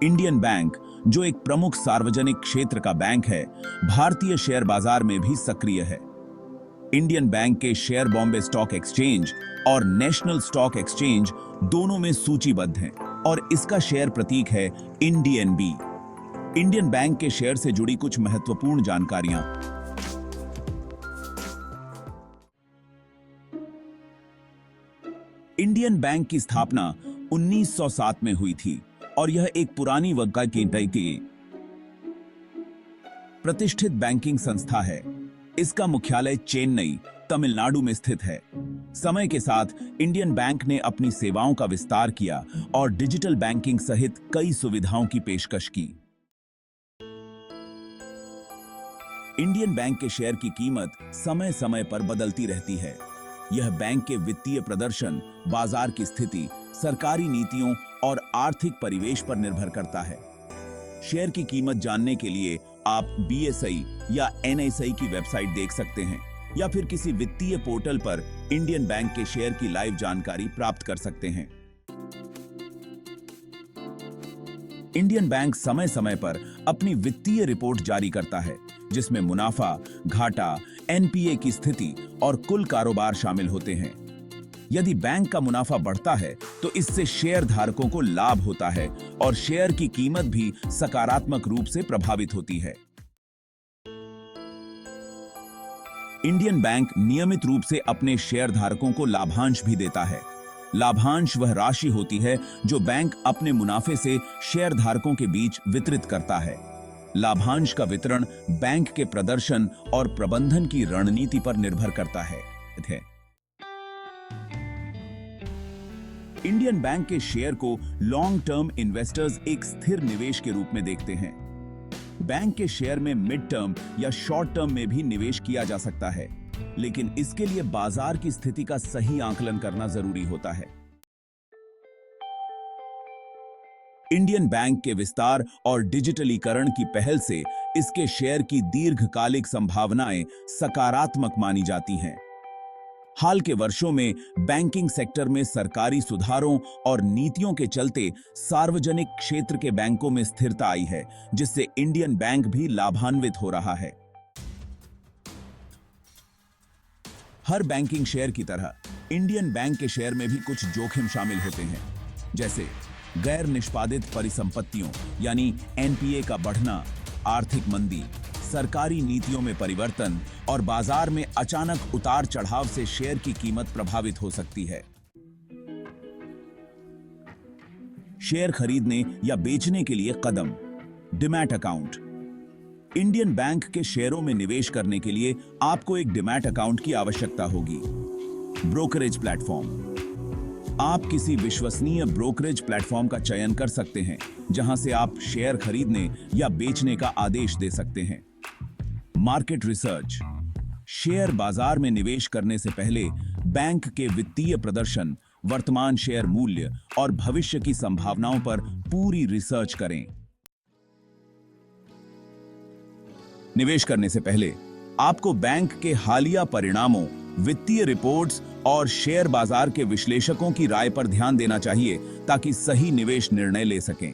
Indian bank, जो एक प्रमुख सार्वजनिक क्षेत्र का बैंक है, भारतीय शेयर बाजार में भी सक्रिय है। इंडियन बैंक के शेयर बॉम्बे स्टॉक एक्सचेंज और नेशनल स्टॉक एक्सचेंज दोनों में सूचीबद्ध हैं और इसका शेयर प्रतीक है INDNB। इंडियन बैंक के शेयर से जुड़ी कुछ महत्वपूर्ण जानकारियां। इंडियन बैंक की स्थापना 1907 में हुई थी और यह एक पुरानी वैज्ञानिक की प्रतिष्ठित बैंकिंग संस्था है। इसका मुख्यालय चेन्नई, तमिलनाडु में स्थित है। समय के साथ इंडियन बैंक ने अपनी सेवाओं का विस्तार किया और डिजिटल बैंकिंग सहित कई सुविधाओं की पेशकश की। इंडियन बैंक के शेयर की कीमत समय समय पर बदलती रहती है। यह बैंक के वित्तीय प्रदर्शन, बाजार की स्थिति, सरकारी नीतियों और आर्थिक परिवेश पर निर्भर करता है। शेयर की कीमत जानने के लिए आप BSE या NSE की वेबसाइट देख सकते हैं या फिर किसी वित्तीय पोर्टल पर इंडियन बैंक के शेयर की लाइव जानकारी प्राप्त कर सकते हैं। इंडियन बैंक समय समय पर अपनी वित्तीय रिपोर्ट जारी करता है, जिसमें मुनाफा, घाटा, NPA की स्थिति और कुल कारोबार शामिल होते हैं। यदि बैंक का मुनाफा बढ़ता है तो इससे शेयर धारकों को लाभ होता है और शेयर की कीमत भी सकारात्मक रूप से प्रभावित होती है। इंडियन बैंक नियमित रूप से अपने शेयर धारकों को लाभांश भी देता है। लाभांश वह राशि होती है जो बैंक अपने मुनाफे से शेयर धारकों के बीच वितरित करता है। लाभांश का वितरण बैंक के प्रदर्शन और प्रबंधन की रणनीति पर निर्भर करता है। इंडियन बैंक के शेयर को लॉन्ग टर्म इन्वेस्टर्स एक स्थिर निवेश के रूप में देखते हैं। बैंक के शेयर में मिड टर्म या शॉर्ट टर्म में भी निवेश किया जा सकता है, लेकिन इसके लिए बाजार की स्थिति का सही आकलन करना जरूरी होता है। इंडियन बैंक के विस्तार और डिजिटलीकरण की पहल से इसके शेयर की दीर्घकालिक संभावनाएं सकारात्मक मानी जाती हैं। हाल के वर्षों में बैंकिंग सेक्टर में सरकारी सुधारों और नीतियों के चलते सार्वजनिक क्षेत्र के बैंकों में स्थिरता आई है, जिससे इंडियन बैंक भी लाभान्वित हो रहा है। हर बैंकिंग शेयर की तरह इंडियन बैंक के शेयर में भी कुछ जोखिम शामिल होते हैं, जैसे गैर निष्पादित परिसंपत्तियों यानी NPA का बढ़ना, आर्थिक मंदी, सरकारी नीतियों में परिवर्तन और बाजार में अचानक उतार चढ़ाव से शेयर की कीमत प्रभावित हो सकती है। शेयर खरीदने या बेचने के लिए कदम। Demat account. इंडियन बैंक के शेयरों में निवेश करने के लिए आपको एक डिमैट अकाउंट की आवश्यकता होगी। Brokerage platform. आप किसी विश्वसनीय ब्रोकरेज प्लेटफॉर्म का चयन कर सकते हैं, जहां से आप शेयर खरीदने या बेचने का आदेश दे सकते हैं। Market research. शेयर बाजार में निवेश करने से पहले बैंक के वित्तीय प्रदर्शन, वर्तमान शेयर मूल्य और भविष्य की संभावनाओं पर पूरी रिसर्च करें। निवेश करने से पहले आपको बैंक के हालिया परिणामों, वित्तीय रिपोर्ट्स और शेयर बाजार के विश्लेषकों की राय पर ध्यान देना चाहिए ताकि सही निवेश निर्णय ले सकें।